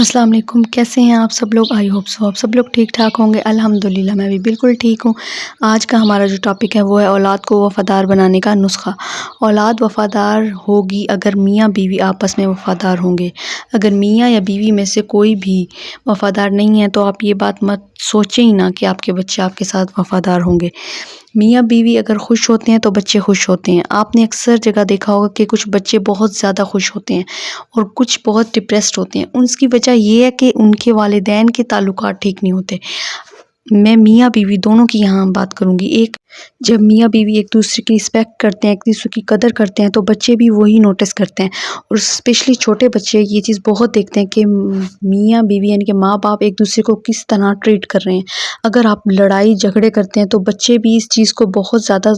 السلام علیکم، کیسے ہیں آپ سب لوگ؟ آئی ہوپ سو آپ سب لوگ ٹھیک ٹھاک ہوں گے۔ الحمدللہ میں بھی بالکل ٹھیک ہوں۔ آج کا ہمارا جو ٹاپک ہے وہ ہے اولاد کو وفادار بنانے کا نسخہ۔ اولاد وفادار ہوگی اگر میاں بیوی آپس میں وفادار ہوں گے۔ اگر میاں یا بیوی میں سے کوئی بھی وفادار نہیں ہے تو آپ یہ بات مت سوچیں ہی نہ کہ آپ کے بچے آپ کے ساتھ وفادار ہوں گے۔ میاں بیوی اگر خوش ہوتے ہیں تو بچے خوش ہوتے ہیں۔ آپ نے اکثر جگہ دیکھا ہوگا کہ کچھ بچے بہت زیادہ خوش ہوتے ہیں اور کچھ بہت ڈپریسڈ ہوتے ہیں۔ اس کی وجہ یہ ہے کہ ان کے والدین کے تعلقات ٹھیک نہیں ہوتے۔ میں میاں بیوی دونوں کی یہاں بات کروں گی۔ جب میاں بیوی ایک دوسرے کی رسپیکٹ کرتے ہیں، ایک دوسرے کی قدر کرتے ہیں تو بچے بھی وہی نوٹس کرتے ہیں، اور اسپیشلی چھوٹے بچے یہ چیز بہت دیکھتے ہیں کہ میاں بیوی یعنی کہ ماں باپ ایک دوسرے کو کس طرح ٹریٹ کر رہے ہیں۔ اگر آپ لڑائی جھگڑے کرتے ہیں تو بچے بھی اس چیز کو بہت زیادہ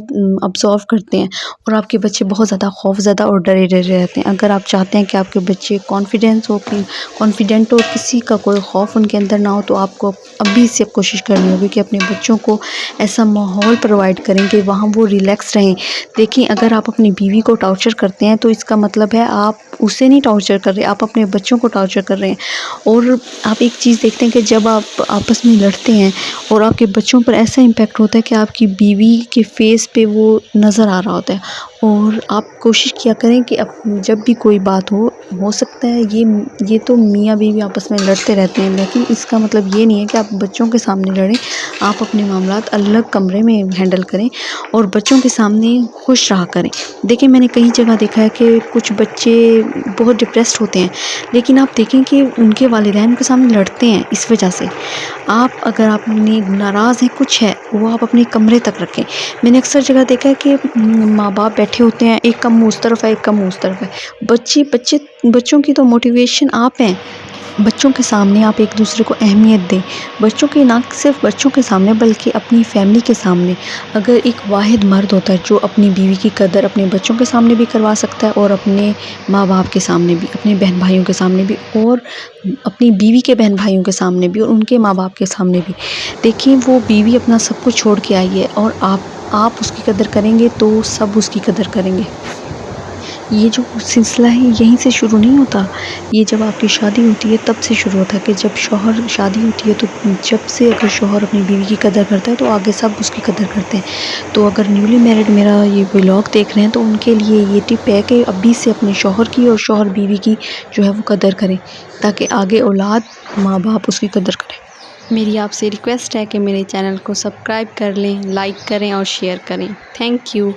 ابزرو کرتے ہیں، اور آپ کے بچے بہت زیادہ خوف زدہ اور ڈرے رہتے ہیں۔ اگر آپ چاہتے ہیں کہ آپ کے بچے کانفیڈنٹ ہو، کسی کا کوئی خوف ان کے اندر نہ ہو، تو آپ کو ابھی سے کوشش کرنی ہوگی کہ اپنے بچوں کو ایسا ماحول پرووائڈ کریں کہ وہاں وہ ریلیکس رہیں۔ دیکھیں، اگر آپ اپنی بیوی کو ٹارچر کرتے ہیں تو اس کا مطلب ہے آپ اسے نہیں ٹارچر کر رہے، آپ اپنے بچوں کو ٹارچر کر رہے ہیں۔ اور آپ ایک چیز دیکھتے ہیں کہ جب آپ آپس میں لڑتے ہیں اور آپ کے بچوں پر ایسا امپیکٹ ہوتا ہے کہ آپ کی بیوی کے فیس پہ وہ نظر آ رہا ہوتا ہے۔ اور آپ کوشش کیا کریں کہ جب بھی کوئی بات ہو سکتا ہے یہ تو میاں بیوی آپس میں لڑتے رہتے ہیں، لیکن اس کا مطلب یہ نہیں ہے کہ آپ بچوں کے سامنے لڑیں۔ آپ اپنے معاملات الگ کمرے میں ہینڈل کریں اور بچوں کے سامنے خوش رہا کریں۔ دیکھیں، میں نے کئی جگہ دیکھا ہے کہ کچھ بچے بہت ڈپریسڈ ہوتے ہیں، لیکن آپ دیکھیں کہ ان کے والدین کے سامنے لڑتے ہیں۔ اس وجہ سے اگر آپ ناراض ہیں، کچھ ہے، وہ آپ اپنے کمرے تک رکھیں۔ میں نے اکثر جگہ دیکھا ہے کہ ماں باپ بیٹھے ہوتے ہیں، ایک کا منہ اس طرف ہے، ایک کا منہ اس طرف ہے۔ بچوں کی تو موٹیویشن آپ ہیں۔ بچوں کے سامنے آپ ایک دوسرے کو اہمیت دیں۔ بچوں کے نہ صرف بچوں کے سامنے بلکہ اپنی فیملی کے سامنے۔ اگر ایک واحد مرد ہوتا ہے جو اپنی بیوی کی قدر اپنے بچوں کے سامنے بھی کروا سکتا ہے، اور اپنے ماں باپ کے سامنے بھی، اپنے بہن بھائیوں کے سامنے بھی، اور اپنی بیوی کے بہن بھائیوں کے سامنے بھی، اور ان کے ماں باپ کے سامنے بھی۔ دیکھیں، وہ بیوی اپنا سب کچھ چھوڑ کے آئی ہے، اور آپ اس کی قدر کریں گے تو سب اس کی قدر کریں گے۔ یہ جو سلسلہ ہے یہیں سے شروع نہیں ہوتا، یہ جب آپ کی شادی ہوتی ہے تب سے شروع ہوتا ہے کہ جب شادی ہوتی ہے تو جب سے اگر شوہر اپنی بیوی کی قدر کرتا ہے تو آگے سب اس کی قدر کرتے ہیں۔ تو اگر نیولی میرڈ میرا یہ ولاگ دیکھ رہے ہیں تو ان کے لیے یہ ٹپ ہے کہ ابھی سے اپنے شوہر کی اور شوہر بیوی کی جو ہے وہ قدر کریں، تاکہ آگے اولاد ماں باپ اس کی قدر کریں۔ میری آپ سے ریکویسٹ ہے کہ میرے چینل کو سبسکرائب کر لیں، لائک کریں اور شیئر کریں۔ Thank you.